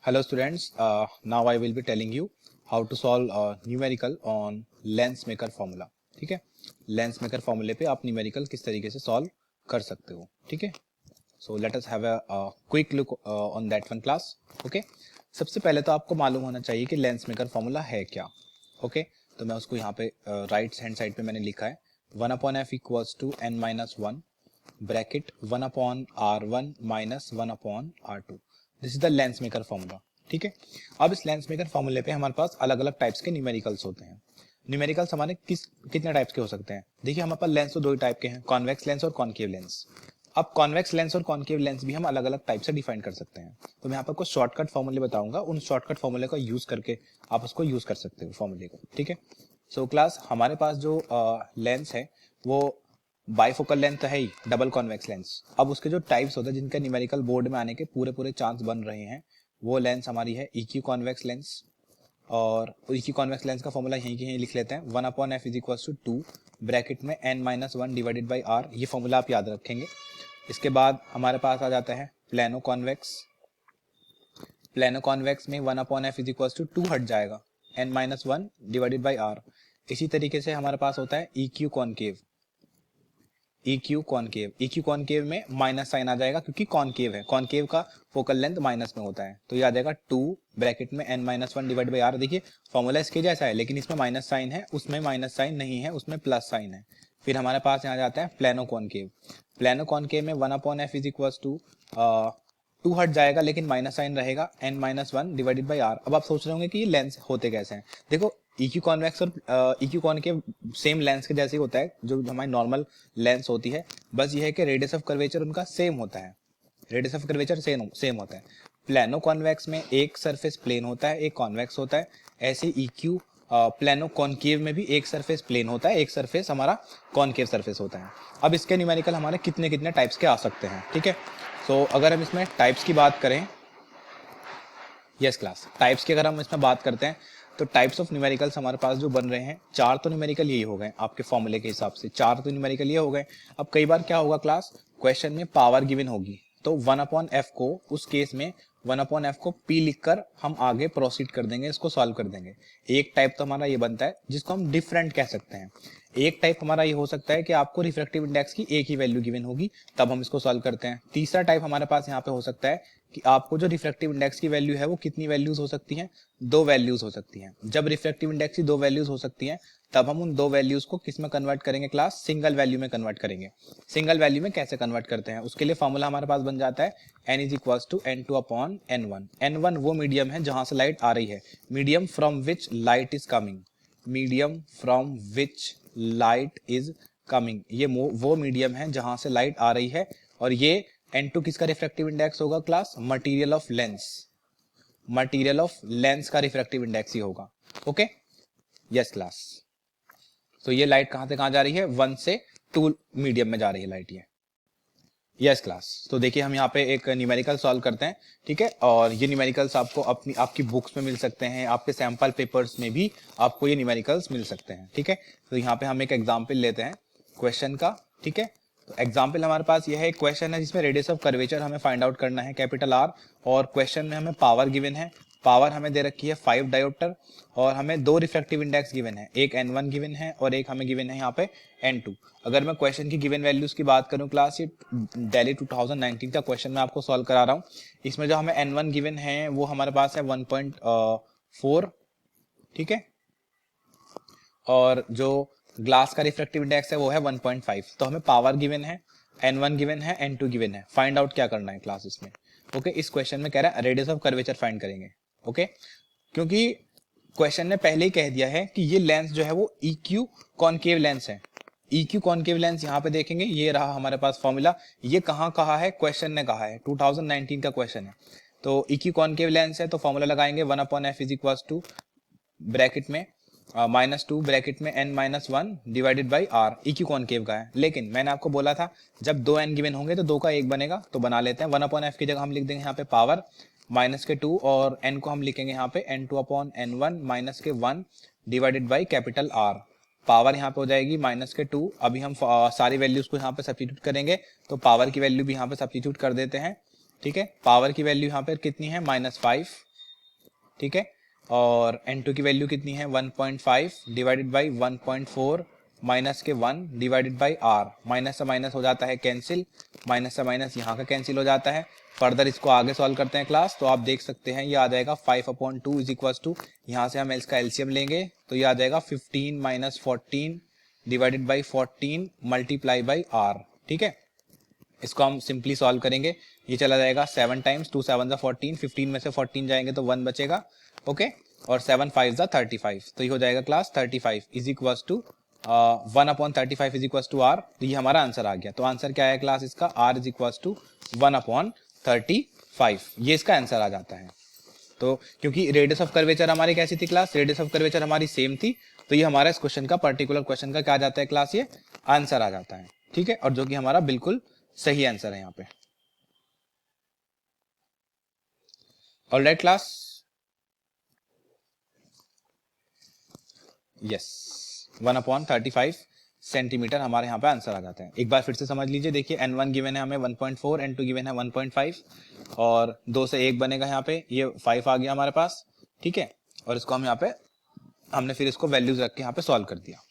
Hello students, now I will be telling you how to solve numerical on lens maker formula. ठीक है, lens maker फॉर्मूले पे आप numerical किस तरीके से सॉल्व कर सकते हो. ठीक है, so let us have a quick look on that one class. Okay, सबसे पहले तो आपको मालूम होना चाहिए कि लेंस मेकर फॉर्मूला है क्या. ओके, तो मैं उसको यहाँ पे राइट हैंड साइड पे मैंने लिखा है 1/f equals to n-1 bracket 1/r1 minus 1/r2. This is the lens maker formula. ठीक है, अब इस लेंस मेकर फॉर्मूले पे हमारे पास अलग अलग टाइप्स के न्यूमेरिकल्स होते हैं. न्यूमेरिकल्स हमारे कितने टाइप्स के हो सकते हैं. देखिए, हमारे पास लेंस तो दो ही टाइप के हैं, कॉन्वेक्स लेंस और कॉनकेव लेंस. अब कॉन्वेक्स लेंस और कॉनकेव लेंस भी हम अलग अलग टाइप से डिफाइन कर सकते हैं. तो मैं यहाँ पर कुछ शॉर्टकट फॉर्मूले बताऊंगा, उन शॉर्टकट फॉर्मूले का यूज करके आप उसको यूज कर सकते हो फॉर्मूले को. ठीक है, सो क्लास हमारे पास जो लेंस है वो बाइफोकल लेंथ तो है ही, डबल कॉन्वेक्स लेंस. अब उसके जो टाइप्स होते हैं जिनके न्यूमेरिकल बोर्ड में आने के पूरे पूरे चांस बन रहे हैं, वो लेंस हमारी है EQ कॉन्वेक्स लेंस. और EQ कॉन्वेक्स लेंस का फॉर्मूला यहीं के यहीं लिख लेते हैं 1/f is equal to 2 bracket में n-1 डिवाइडेड बाई r. ये फॉर्मूला आप याद रखेंगे. इसके बाद हमारे पास आ जाता है प्लेनो कॉन्वेक्स. प्लेनो कॉन्वेक्स में 1/f इज इक्वल टू 2 हट जाएगा, n-1 डिवाइडेड बाई r. इसी तरीके से हमारे पास होता है EQ concave. EQ concave, EQ concave में माइनस साइन आ जाएगा क्योंकि कॉनकेव है, कॉनकेव का फोकल लेंथ माइनस में होता है. तो ये आ जाएगा 2 ब्रैकेट में n-1 डिवाइड बाई r. देखिए फॉर्मूला इसके जैसा है लेकिन इसमें माइनस साइन है, उसमें माइनस साइन नहीं है, उसमें प्लस साइन है. फिर हमारे पास यहाँ जाता है प्लेनो कॉनकेव. प्लेनो कॉनकेव में 1/f इज इक्वल टू 2 हट जाएगा लेकिन माइनस साइन रहेगा, n-1 डिवाइडेड बाई r. अब आप सोच रहे होंगे कि ये लेंस होते कैसे हैं. देखो, EQ कॉन्वेक्स और EQ कॉनकेव सेम लेंस के जैसे ही होता है जो हमारी नॉर्मल लेंस होती है. बस ये है कि रेडियस ऑफ कर्वेचर उनका सेम होता है, रेडियस ऑफ कर्वेचर सेम होता है. प्लेनो कॉन्वेक्स में एक सरफेस प्लेन होता है, एक कॉन्वेक्स होता है. ऐसे EQ प्लेनो कॉनकेव में भी एक सरफेस प्लेन होता है, एक सरफेस हमारा कॉनकेव सरफेस होता है. अब इसके न्यूमेरिकल हमारे कितने कितने टाइप्स के आ सकते हैं. ठीक है, तो अगर हम इसमें टाइप्स की बात करें, यस क्लास, टाइप्स की अगर हम इसमें बात करते हैं तो टाइप्स ऑफ न्यूमेरिकल्स हमारे पास जो बन रहे हैं, 4 तो न्यूमेरिकल यही हो गए आपके फॉर्मूले के हिसाब से, 4 तो न्यूमेरिकल ये हो गए. अब कई बार क्या होगा क्लास, क्वेश्चन में पावर गिवन होगी तो 1/f को उस केस में 1/f को p लिखकर हम आगे प्रोसीड कर देंगे, इसको सॉल्व कर देंगे. एक टाइप तो हमारा ये बनता है जिसको हम डिफरेंट कह सकते हैं. एक टाइप हमारा ये हो सकता है कि आपको रिफ्रैक्टिव इंडेक्स की एक ही वैल्यू गिवन होगी तब हम इसको सॉल्व करते हैं. तीसरा टाइप हमारे पास यहाँ पे हो सकता है कि आपको जो रिफ्रैक्टिव इंडेक्स की वैल्यू है वो कितनी वैल्यूज हो सकती हैं, 2 वैल्यूज हो सकती हैं. जब रिफ्रैक्टिव इंडेक्स की 2 वैल्यूज हो सकती हैं तब हम उन 2 वैल्यूज को किस में कन्वर्ट करेंगे क्लास, सिंगल वैल्यू में कन्वर्ट करेंगे. सिंगल वैल्यू में कैसे कन्वर्ट करते हैं, उसके लिए फॉर्मूला हमारे पास बन जाता है n is equal to n2/n1. n1 वो मीडियम है जहां से लाइट आ रही है, medium from which light is coming, medium from which light is coming. ये वो मीडियम है जहां से लाइट आ रही है. और ये n2 किसका रिफ्रैक्टिव इंडेक्स होगा class, material of lens, material of lens का रिफ्रैक्टिव इंडेक्स ही होगा. Okay, yes class. तो ये लाइट कहां से कहां जा रही है, 1 से 2 मीडियम में जा रही है लाइट. ये यस क्लास. तो देखिए हम यहाँ पे एक न्यूमेरिकल सॉल्व करते हैं. ठीक है, और ये न्यूमेरिकल्स आपको आपकी बुक्स में मिल सकते हैं, आपके सैंपल पेपर्स में भी आपको ये न्यूमेरिकल्स मिल सकते हैं. ठीक है, तो यहाँ पे हम एक एग्जाम्पल लेते हैं क्वेश्चन का. ठीक है, तो एग्जाम्पल हमारे पास यह है, एक क्वेश्चन है जिसमें रेडियस ऑफ कर्वेचर हमें फाइंड आउट करना है कैपिटल R. और क्वेश्चन में हमें पावर गिवन है, पावर हमें दे रखी है 5 डायोप्टर. और हमें 2 रिफ्रैक्टिव इंडेक्स गिवन है, एक n1 गिवन है और एक हमें गिवन है यहाँ पे n2. अगर मैं क्वेश्चन की गिवन वैल्यूज की बात करूं क्लास, ये दिल्ली 2019 का क्वेश्चन मैं आपको सॉल्व करा रहा हूँ. इसमें जो हमें n1 गिवन है वो हमारे पास है 1.4. ठीक है, और जो ग्लास का रिफ्रैक्टिव इंडेक्स है वो है 1.5. तो हमें पावर गिवन है, n1 गिवन है, n2 गिवन है. फाइंड आउट क्या करना है क्लास इसमें. ओके, इस क्वेश्चन में कह रहा है रेडियस ऑफ कर्वेचर फाइंड करेंगे. ओके, क्योंकि क्वेश्चन ने पहले ही कह दिया है कि ये लेंस जो है वो EQ कॉनकेव लेंस है. EQ कॉनकेव लेंस यहाँ पे देखेंगे, ये रहा हमारे पास फॉर्मूला. ये कहाँ कहा है, क्वेश्चन ने कहा है, 2019 का क्वेश्चन है. तो EQ कॉनकेव लेंस है तो फॉर्मूला लगाएंगे 1/f is equal to bracket में -2 ब्रैकेट में n-1 divided by r. EQ concave का है, लेकिन मैंने आपको बोला था जब 2 n गिवन होंगे तो 2 का 1 बनेगा. तो बना लेते हैं 1/f की जगह हम लिख देंगे यहाँ पे पावर -2 और n को हम लिखेंगे यहाँ पे n2/n1 -1 divided by capital R. Power यहाँ पे हो जाएगी -2. अभी हम सारी वैल्यूज को यहाँ पे सब्स्टिट्यूट करेंगे तो पावर की वैल्यू भी यहाँ पे सब्स्टिट्यूट कर देते हैं. ठीक है, पावर की वैल्यू यहाँ पे कितनी है, -5. ठीक है। और n2 की वैल्यू कितनी है 1.5 डिवाइडेड बाई 1.4 माइनस के 1 डिवाइडेड बाई r, माइनस से माइनस हो जाता है कैंसिल, माइनस से माइनस यहाँ का कैंसिल हो जाता है। फर्दर इसको आगे सॉल्व करते हैं क्लास, तो आप देख सकते हैं ये आ जाएगा 5/2 इज इक्वल टू, यहाँ से हम इसका एलसीएम लेंगे तो ये आ जाएगा 15 minus 14 divided by 14 multiply by r। ठीक है, इसको हम सिंपली सॉल्व करेंगे, ये चला जाएगा 7 टाइम्स 2 7 14, 15 में से 14 जाएंगे तो 1 बचेगा। ओके, और 7 5 35, तो ये हो जाएगा class 35 is equal to 1/35 is equal to R. तो ये हमारा आंसर आ गया। तो आंसर क्या है क्लास इसका, आर इज इक्वल टू 1/35, ये इसका आंसर आ जाता है। तो क्योंकि रेडियस ऑफ कर्वेचर हमारी कैसी थी क्लास, रेडियस ऑफ कर्वेचर हमारी सेम थी, तो ये हमारा इस क्वेश्चन का, पर्टिकुलर क्वेश्चन का क्या आ जाता है क्लास, ये आंसर आ जाता है। ठीक है, और जो कि हमारा बिल्कुल सही आंसर है यहाँ पे। ऑलराइट क्लास, यस 1/35 सेंटीमीटर हमारे यहाँ पे आंसर आ जाता है। एक बार फिर से समझ लीजिए, देखिए n1 गिवन है हमें 1.4, n2 गिवन है 1.5, और 2 से 1 बनेगा यहाँ पे, ये 5 आ गया हमारे पास। ठीक है, और इसको हम यहाँ पे, हमने फिर इसको वैल्यूज रख के यहाँ पे सॉल्व कर दिया।